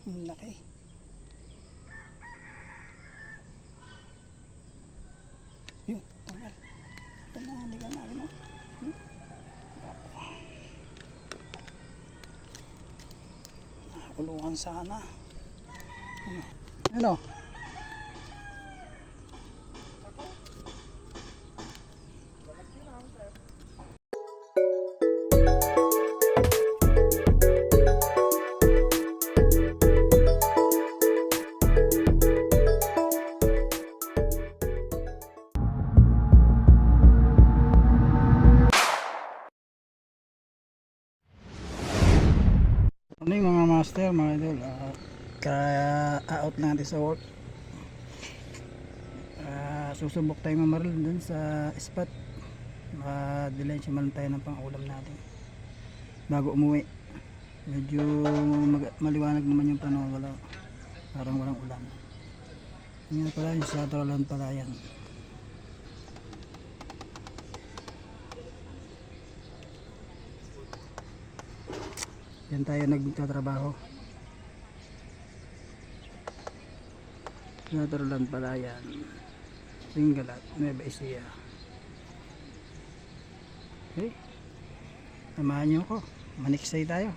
Ang laki. Yun, tanggal. Ito na, hindi ka natin mo. Kulungan sana. Ano? Ano yung mga master, mga idol, ka-out natin sa work. Susubok tayo mamaril dun sa spot. Maka-dilension man tayo ng pang-ulam natin bago umuwi. Medyo maliwanag naman yung panahon, parang walang ulan. Yan pala yung sa Taralan pala yan. Yan tayo nagtatrabaho sa Taralan pala yan. Singalat, Nueva Ecija. Okay, samahan nyo ako, maniksay tayo.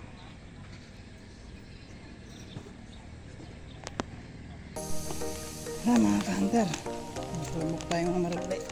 Mga ka-hunter, sumok tayo mga maragay.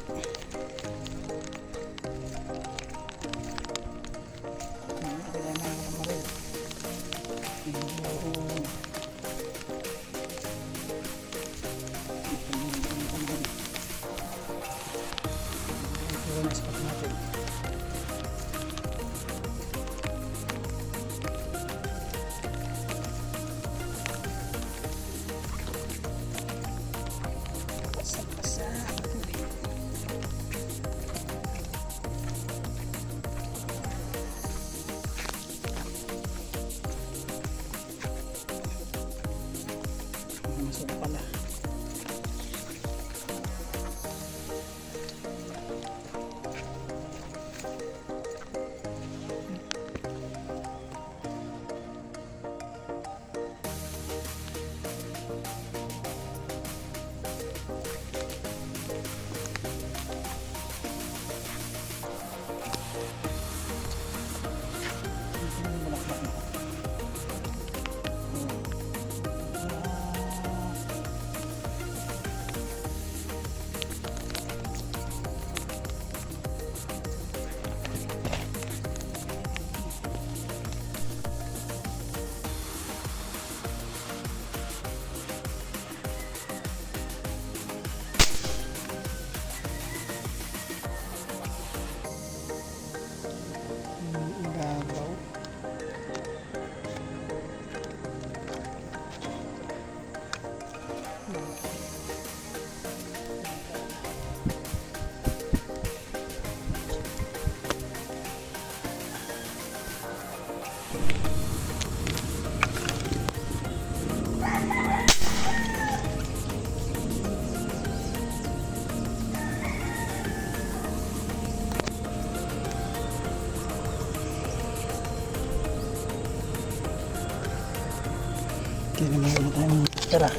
Kinamahan na tayo mga tara.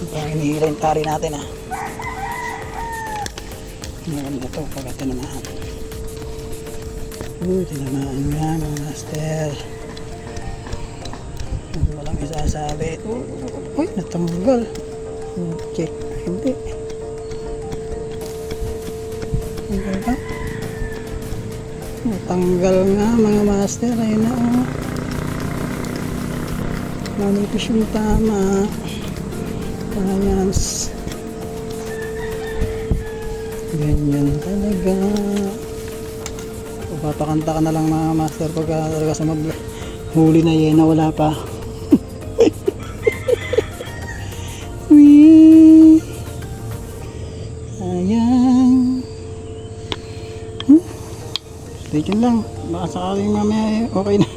Parang hinihila yung tari natin ah. Hinihila na ito pagka tinamahan. Tinamahan nga mga master. Walang isasabi. Uy, natanggal. Check. Hindi. Tanggal ba? Natanggal nga mga master. Ayun na oh. Manipis yung tama. Payas. Ganyan talaga. Papakanta ka na lang mga master pagka talaga sa maghuli na yena wala pa. Wee. Ayan. Stay tuned lang. Baka sakaling mamaya okay na.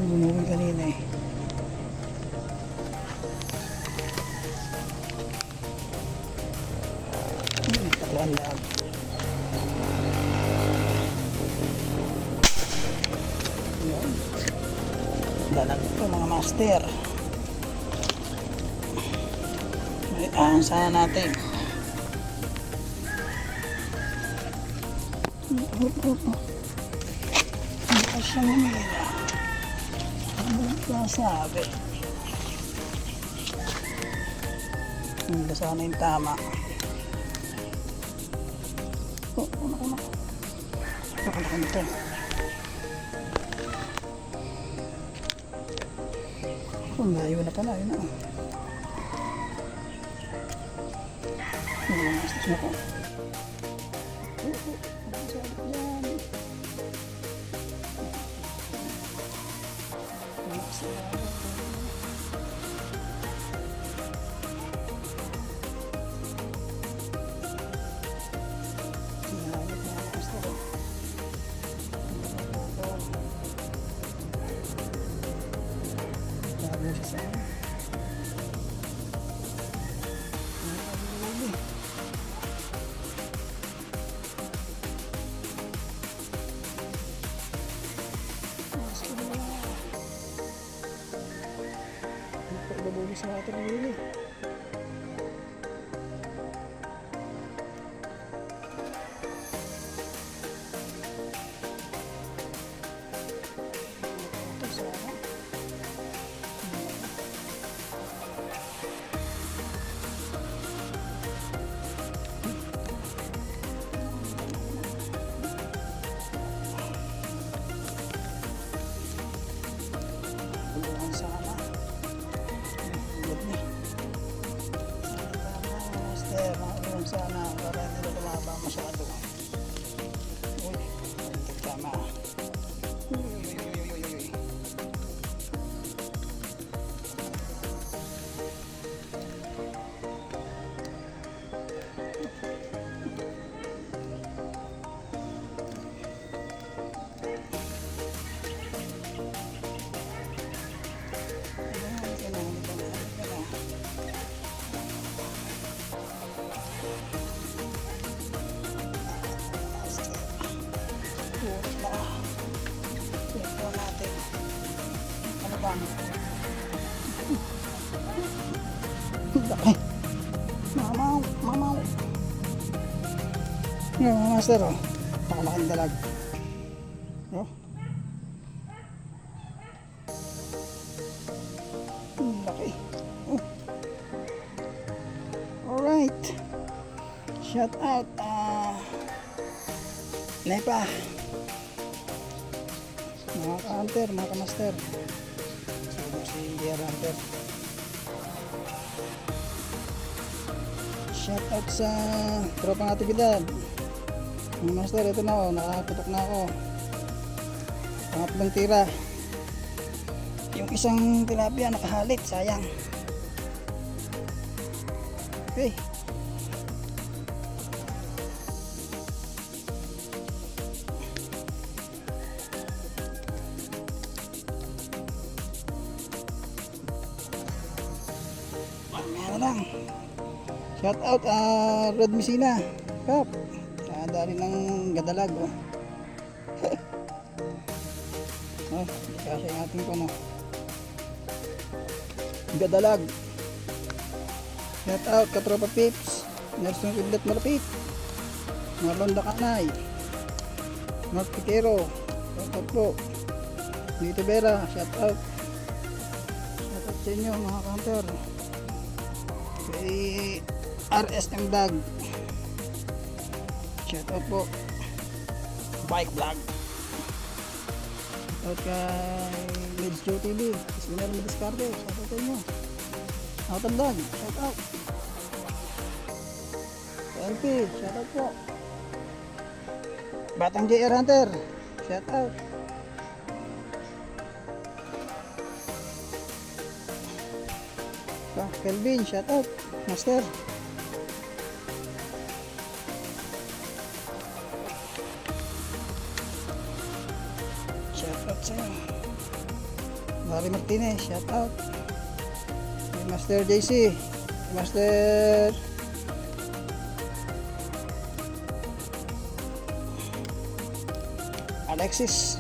Bumuwi kanina eh. Taklan lang. Ayan. Dalag ito mga master. Malitaan sana natin. Hindi pa siya mamila. Ano ba sabi? Hindi sana yung tama. Una. Nakalaki nito. Kung layo na pala, yun na. Yung mastas na ko. Babulis sa atin nilili. Ito sana. Tulungan sana. Maulong sana para hindi na tumaba masyado. Uy, tama. Uy. Ito natin. Ano ba? Laki. Mamaw. Yan mga master, oh. Pakalaking dalag. Oh. Laki. Oh. Alright. Shout out. Nepa. Mga ka-hunter, mga ka-master. Si Deer Hunter. Shout out sa tropang aktibidad. Mga master, ito na oh, nakaputok na ako. Pangatlong tira. Yung isang tilapia nakahalit, sayang. Okay. Lang. Shout out Rod Messina. Kap. Dali ng gadalag oh. Oh, kasi yung ating ko no. Gadalag. Shout out Katropa Pips. Nelson Kidlat Malapit. Marlon Dakanay. Mark Pitero. Shout out po. Nito Vera. Shout out. Shout out sa inyo mga counter. Kay RSM Dag. Shout out po. Bike Vlog. Shout out kay Lids Joe TV. Sino na Discarte. Shout out sa inyo. Out of Vlog. Shout out. LP. Shout out po. Batang JR Hunter. Shout out. Kelvin, shout out. Master. Shout out sa'yo. Mari Martinez, shout out. Master JC. Master Alexis.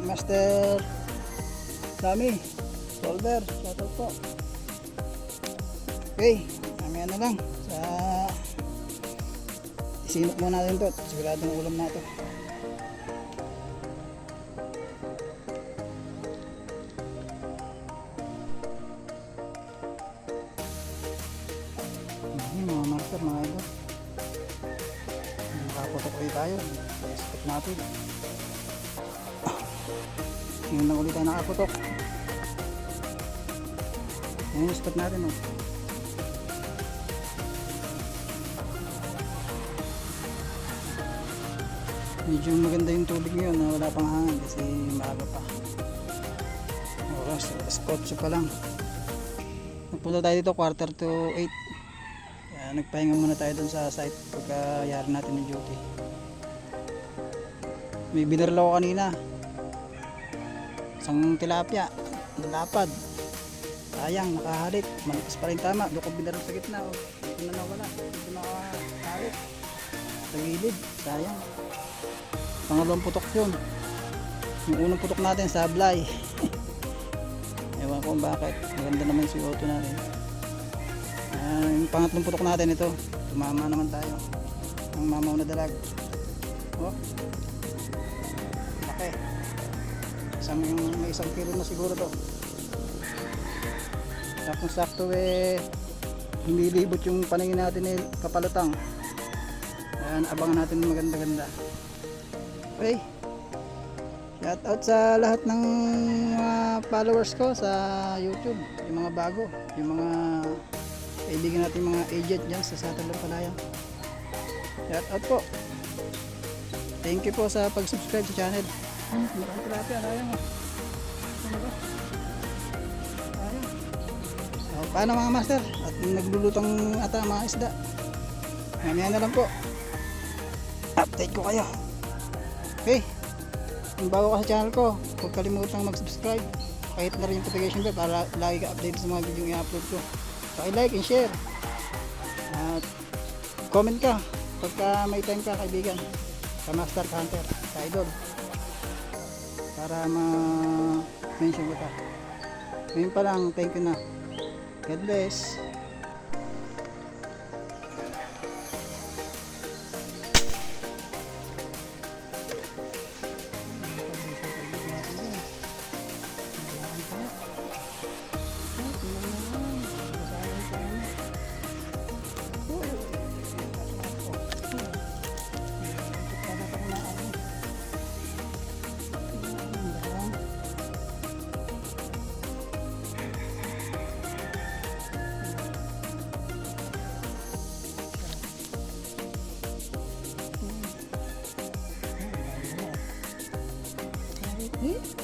Master Dami. Solver. Shoutout po. Okay. Mamaya na lang. Isinok muna natin to. Siguradong ulam na to. Mga master, mga idol. Nakaputok ulit tayo. Stop natin. Ngayon lang ulit tayo nakaputok. Ngayon stop natin. Oh. Medyo maganda yung tubig ngayon na wala pang hangin kasi maaga pa. Oras 8 pa lang. Nagpunta tayo dito 7:45. Nagpahinga muna tayo dun sa site pagkayari natin ng duty. May binaril ako kanina, isang tilapia, lapad, sayang nakahalik, manipas pa rin tama, doon ko binaril sa gitna, dito na nawala, dito nakahalik sa gilid, sayang. Pangalawang putok yun, yung unang putok natin sablay. Ewan ko bakit, maganda naman si auto natin. Yung pangatlong putok natin ito, tumama naman tayo ang mamaw na dalag. Oh, laki, may isang kilo na siguro to. Tapos sakto humilibot yung paningin natin kapalutang. Ayan, abangan natin maganda-ganda. Okay, shout out sa lahat ng mga followers ko sa YouTube, yung mga bago, yung mga kaibigan natin mga agent dyan sa Satellite Palaya. Shout out po. Thank you po sa pag-subscribe sa channel. Maraming tilapia, sayang. Paano mga master? At naglulutang ata mga isda. Mamaya na lang po. Update ko kayo. Okay. Kung bago ka sa channel ko, huwag kalimutang mag-subscribe. Kahit na rin yung notification bell para lagi ka update sa mga video yung i-upload ko. Paki-like and share. At comment ka pagka may time ka, kaibigan. Ka master, ka hunter, ka idol. Para ma-mention ko ka. Ngayon pa lang, thank you na. God bless.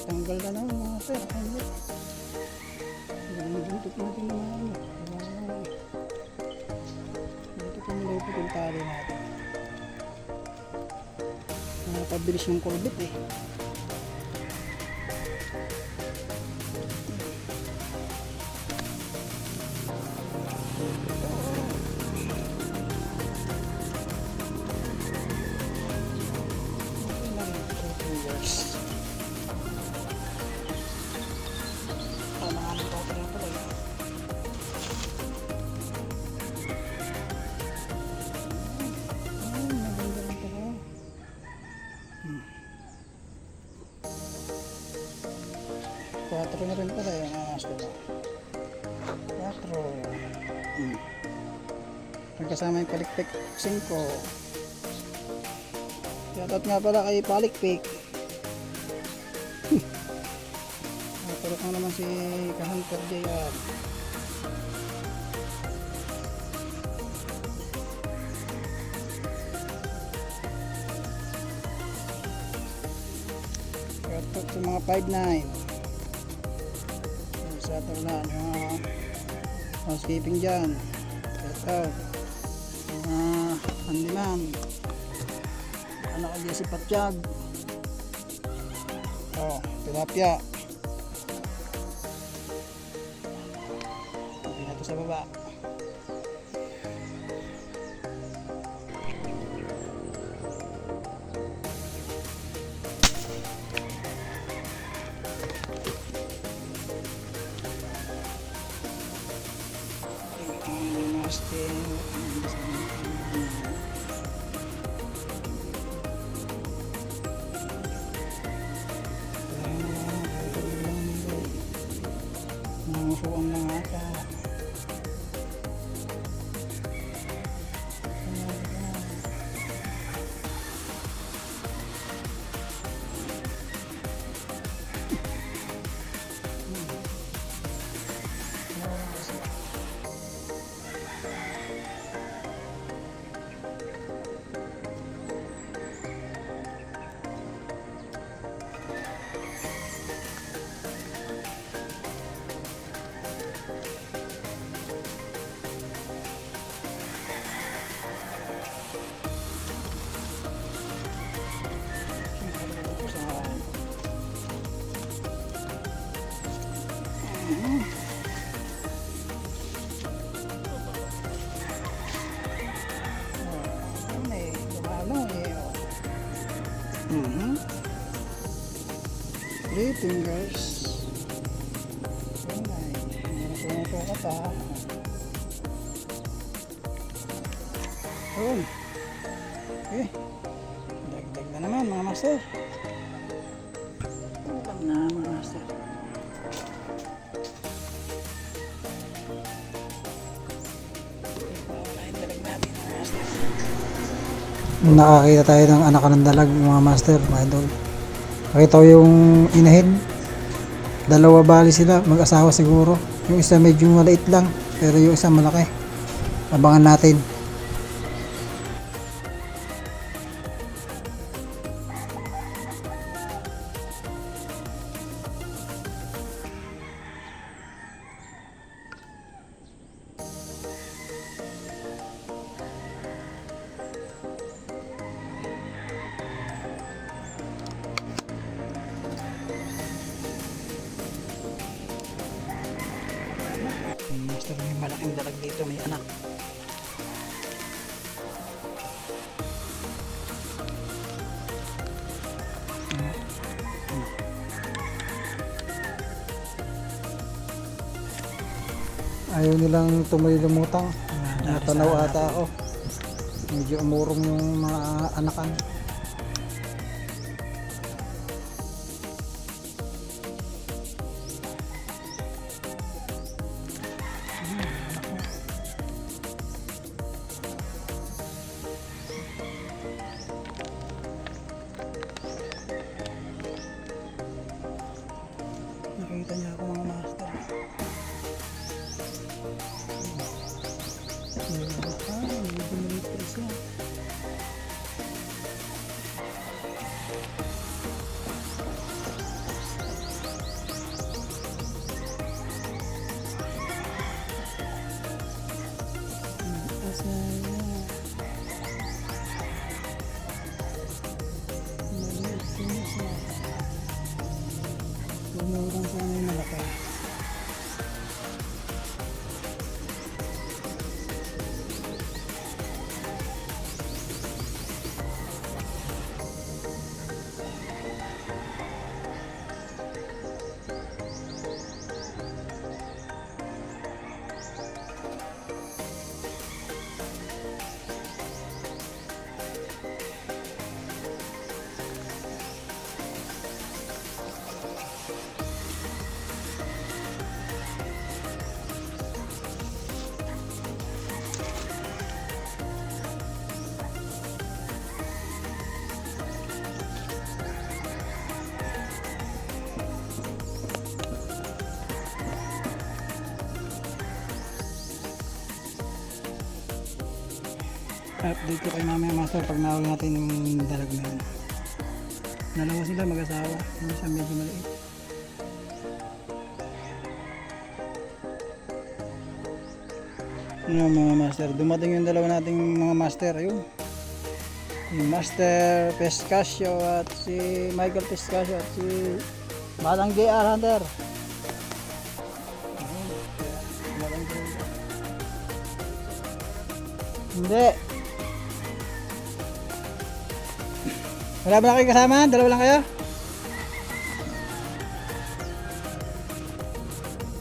Tanggal na naman mga sir. Nagduntok natin na mga dito kami lupit yung tali natin. Nakapabilis yung kurbit eh. Quatro na rin pala yung angas ko na. 4. Nagkasama yung palikpik 5. Shoutout nga pala kay palikpik. Natulog na naman si Kahunter JR. Shoutout sa mga 5'9". Sa ito na yung housekeeping dyan. Shout out handyman, anak ko dyan si Patsyag. Tilapia hindi na ito sa baba. Testing. Nangusuan lang ata. Three fingers. Pumupo ka pa. Yun. Okay. Dagdag na naman mga master. Ulam na mga master. Nakakita tayo ng anak ng dalag mga master, mga idol. Nakita ko yung inahin. Dalawa bali sila, mag-asawa siguro. Yung isa medyo maliit lang, pero yung isa malaki. Abangan natin. Master, may malaking dalag dito, may anak. Ayaw nilang tumuloy lumutang. Natanaw ata ako. Medyo umurong yung mga anakan. Nakita niya ako mga master. Medyo maliit pa siya. Lumurang sa may malaki. Update ko kay mamaya master pag nahuli natin yung dalag na yun. Dalawa sila mag-asawa, yung isa medyo maliit. Ano mga master, dumating yung dalawa nating mga master, ayun. Yung Master Pescasio at si Michael Pescasio at si Batang JR Hunter. Hindi. Wala ba na kayo kasama? Dalawa lang kayo?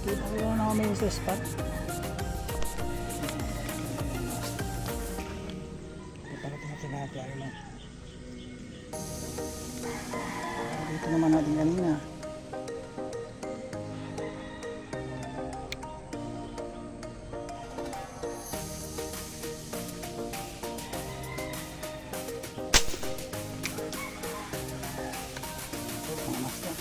Kita ko na kami sa spot. Kaya lang. Dito naman natin kanina. Mga master.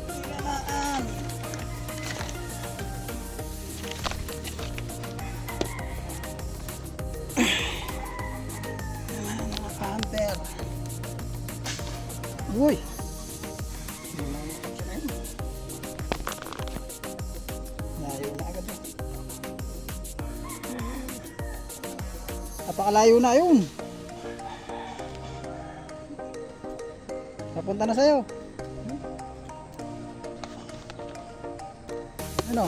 Kailangan. Mga camper. Uy! Layo na agad eh. Napakalayo na yun. Papunta na sa'yo. Ano?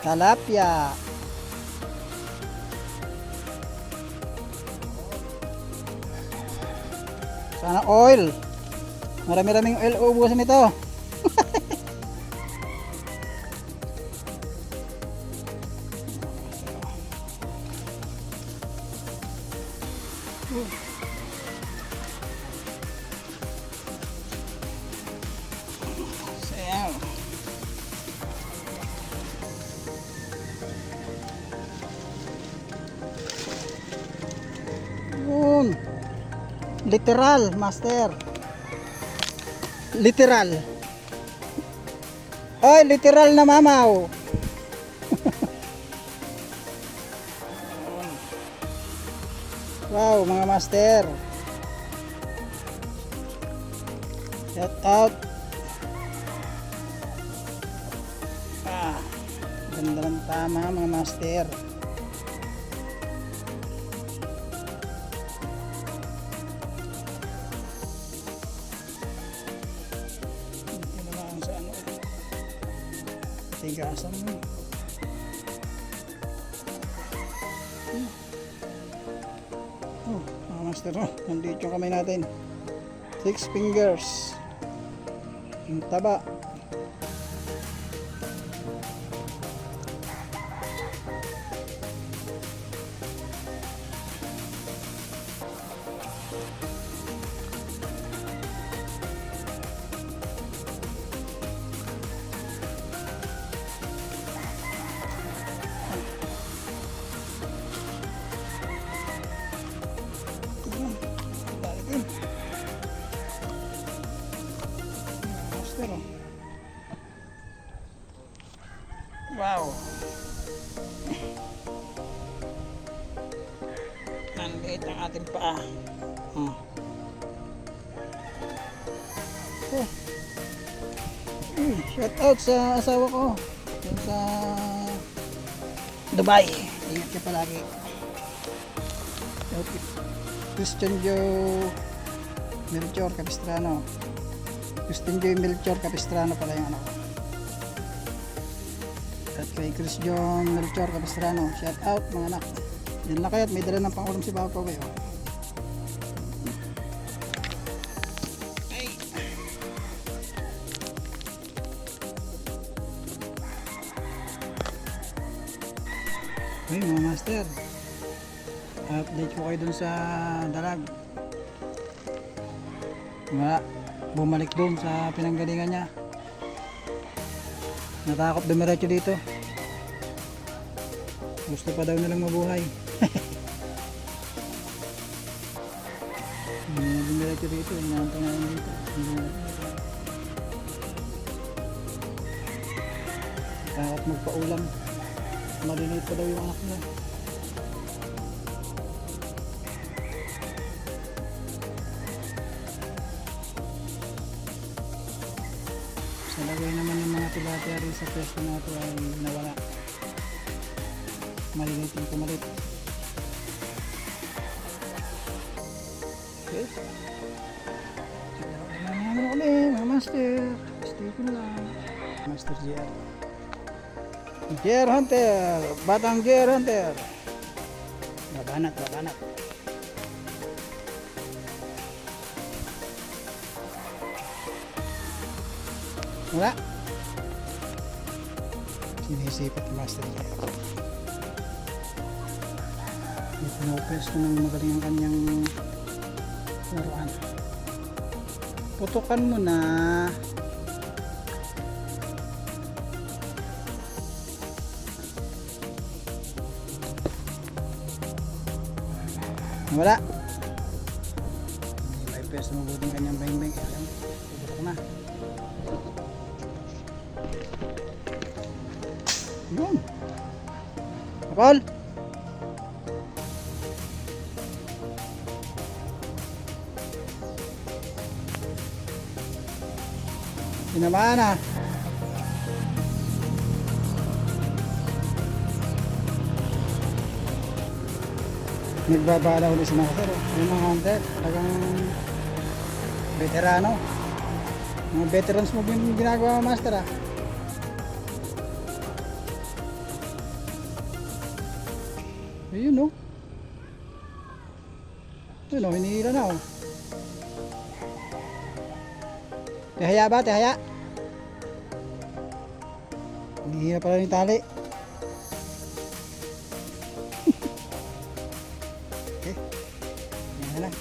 Talapia. Sana oil. Marami-raming oil uubusan nito. Sayaw. Yun. Literal, master. Literal. Oy, literal na mamaw. Wow, mga master. Shout out. Ganda ng tama mga master. Ito naman sa ano. Tigasan mo. Oh, mga master, oh, nandito yung kamay natin. 6 fingers. Yung taba. Master, oh. Wow. Nandiit ang ating paa. Oh. Shout out sa asawa ko. Yung sa Dubai. Ingat ka palagi. Okay. Christian Joe Melchor Capistrano. Christian Joe Melchor Capistrano pala yung anak ko. At kay Chris John Melchor Capistrano, shout out mga anak. Yan na kayo at may dala ng pangulam si Papa kayo. Ay mga master, update ko kayo dun sa dalag. Wala, bumalik dun sa pinanggalingan niya. Natakot dumiretso dito. Gusto pa daw nilang mabuhay. Dumiretso dito, inaantay namin dito. Takot magpaulam. Maliliit pa daw yung anak niya. Sa lagay naman ng mga tilapia rin sa pwesto na ito ay nawala. Maliliit yung pumalit. Okay. Ano kami mga master. Stay ko lang. Master GR. GR Hunter. Batang GR Hunter. Babanat, babanat. Wala. Sinisipit ni Master Jeff. Pinopes ko ng magaling ang kanyang laruan. Putukan mo na. Wala. May pes na mabuting kanyang beng-beng. Puputok na. Yun. Kapal. Tinamaan na. Nagbabala ulit si Master. Yung mga hunter, talagang veterano. Mga veterans mo yung ginagawa Master ah. Ayun no. Ayun no, hinihila na oh. Tihaya ba? Tihaya? Hinihila pala yung tali. Okay. Yan na lang.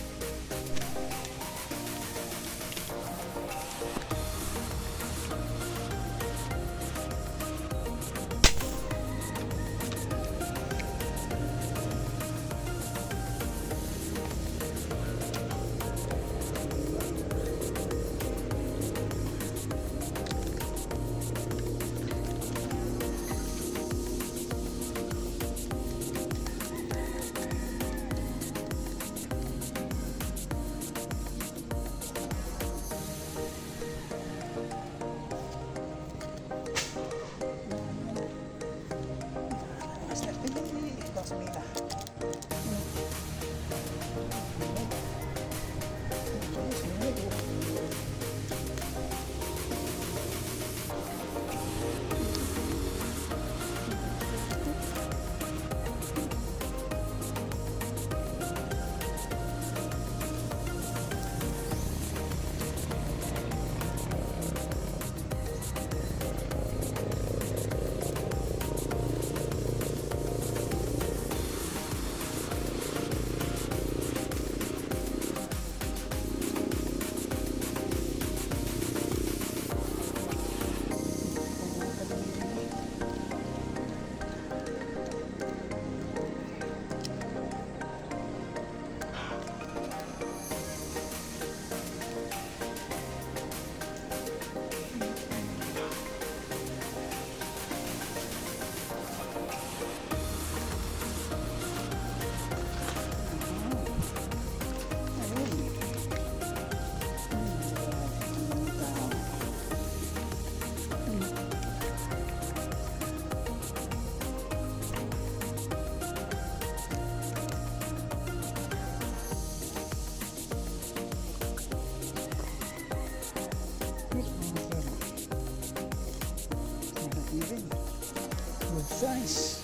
Good size.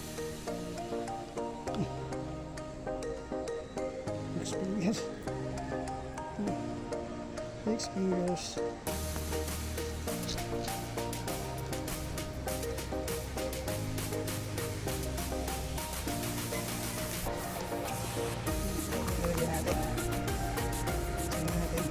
Six fingers. 6 fingers. Lagyan natin. Lagyan natin.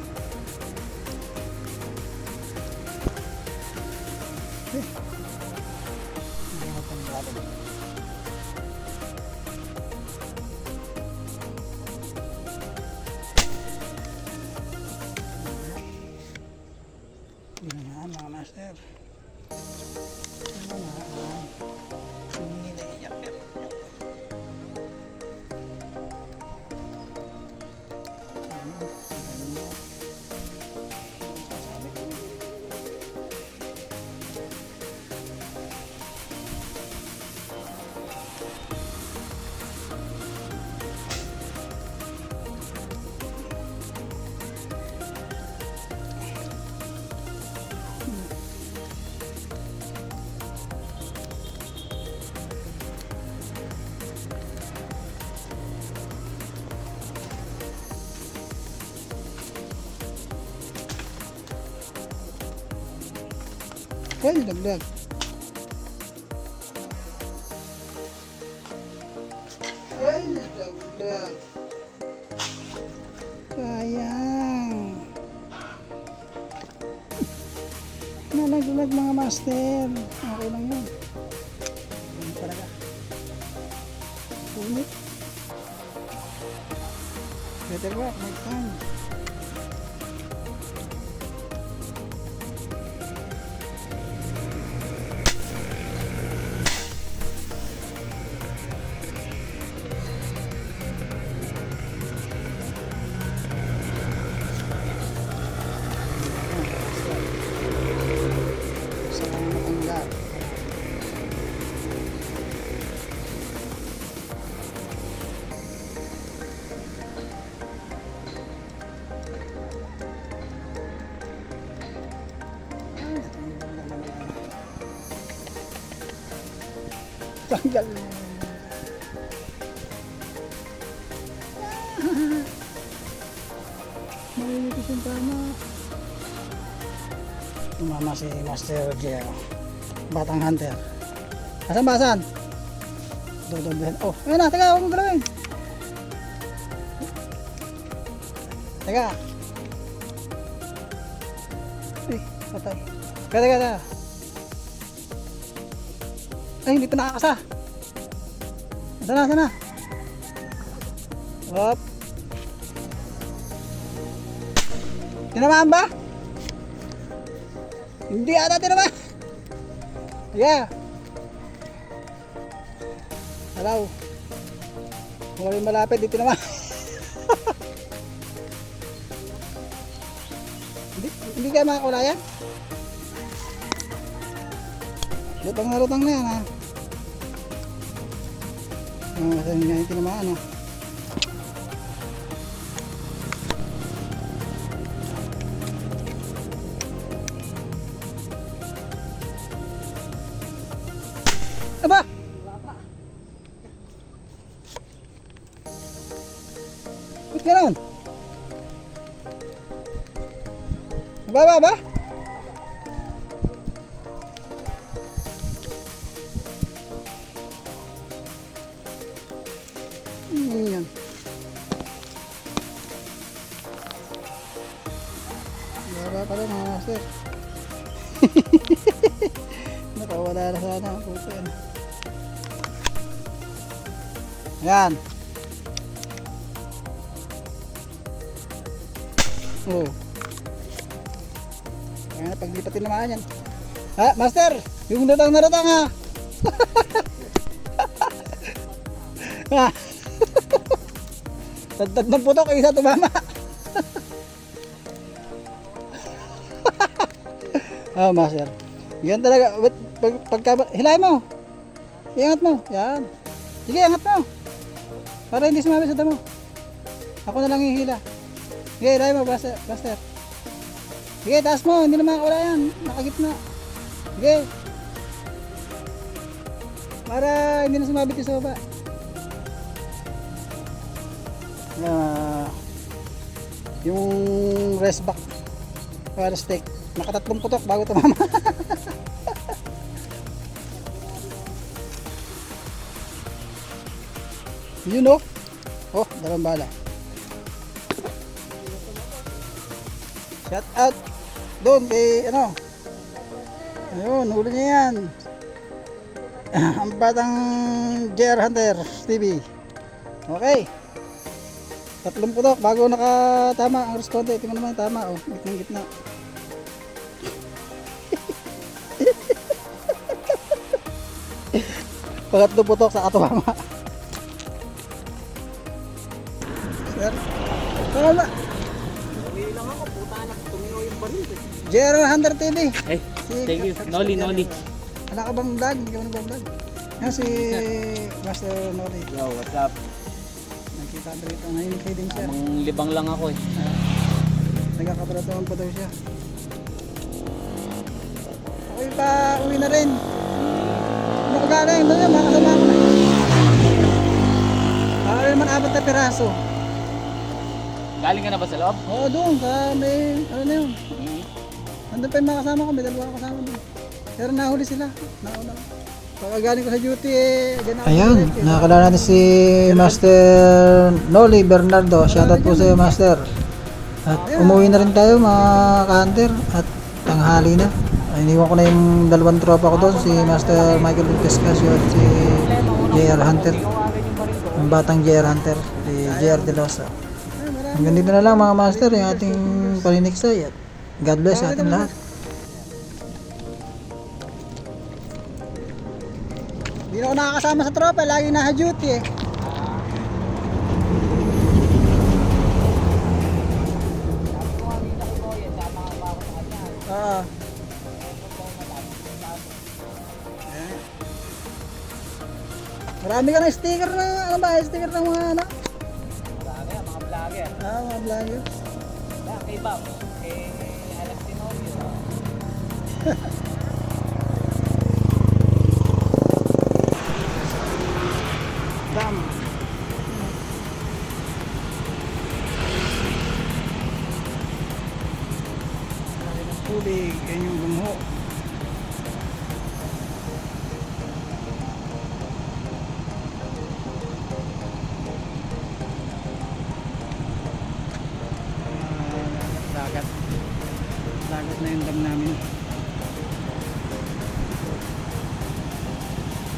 Ay, dagdag. Ay, dagdag. Sayang. Nalaglag mga master. Okay lang yun. Hindi talaga. Punit. Better work next time. Sa pangmatanggal. Tanggal na. Malinipis yung tama. Tumama si Master J. Batang Hunter. Asan ba? Asan? Dodoblen. Oh, ayun na. Teka, huwag mo galawin. Teka. Ay, patay. Teka. Ay, hindi pa nakakasa. Sana. Hop. Tinamaan ba? Hindi ata tinamaan. Yeah. Hello. Kung wala yung malapit, di tinamaan. Hindi kayo makakulayan? Lutang na yan ha. Saan nga yung tinamaan ha. Aba! Ba't gano'n? Ba? Yan. Baba pala mga master. Nakawala na sana ang puso yan. Yan. Oh. Kaya paglipatin naman yan. Ha, master! Yung datang na datang ha! Ha! Tagtag ng putok, isa tumama. Oh, master. Yan talaga. Hilahin mo. Iangat mo. Yan. Sige, angat mo. Para hindi sumabi sa damo. Ako na lang hihila. Sige, hilahin mo, master. Sige, taas mo. Hindi na makakawala yan. Nakagitna. Sige. Para hindi na sumabit yung sa baba. Yung rest back para stick nakatatlong putok bago tumama. Yun o. Oh, dalawang bala. Shout out doon kay ano, ayun, huli niya yan. Ang batang JR Hunter TV. Okay, tatlong putok bago nakatama ang responde. Tingnan naman tama. Oh, gitna. Pangatlo putok sa katama. Sir, tama. Hindi lang ako, puta na, tumingaw yung baril. JR Hunter TV. Hey, thank you. Noli. Wala ka bang vlog? Hindi ka bang vlog? Yan si Master Noli. Yo, what's up? Nakita ko dito. Nahinig kayo din siya. Amang libang lang ako eh. Nagkakaparatuhan pa daw siya. Ako'y pa uwi na rin. Ano ko galing? Doon yan, makasama ko na. Ako naman 4 na piraso. Galing ka na ba sa loob? Oo, doon. Sa may, ano na yun. Nandun pa yung mga kasama ko. May dalawa kasama doon. Pero nahuli sila. Nauna. Pagkagaling ko sa duty ganun ako Ayun, diretso. nakakilala natin si Master Noli Bernardo. Shoutout po sa iyo, Master. At umuwi na rin tayo mga ka-hunter at tanghali na. Ay, iniwan ko na yung dalawang tropa ko doon, si Master Michael Pescasio at si JR Hunter. Yung batang JR Hunter, si JR De Losa. Hanggang dito na lang mga master yung ating paniniksay at God bless sa ating lahat. Hindi na ako nakakasama sa tropa, lagi nasa duty eh. Oo. Marami ka ng sticker na, ano ba, sticker ng mga ano? Mga vlogger. Mga vlogger. Kay Bob. Alex Tinorio. Dam. Marami ng tubig, yan yung gumho. Dagat. Dagat na yung dam namin.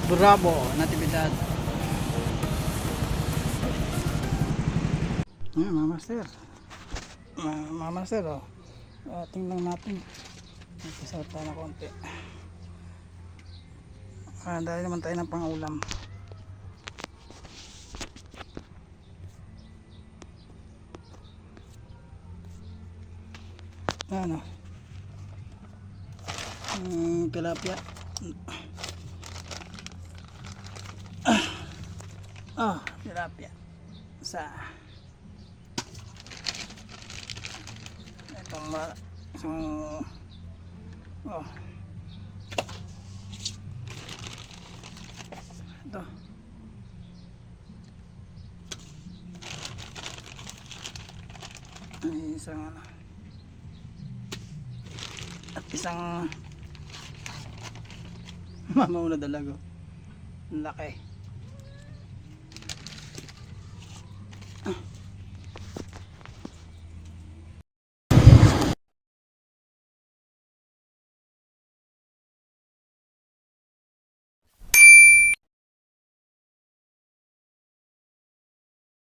Bravo, Natividad. Ayan, mga master. Mga master, oh. Tingnan natin. Nagkisarap tayo na konti. Dahil naman tayo ng pangulam. Ano? Tilapia. Tilapia. Sa itong ito ay isang ano at isang mamauna dalago laki.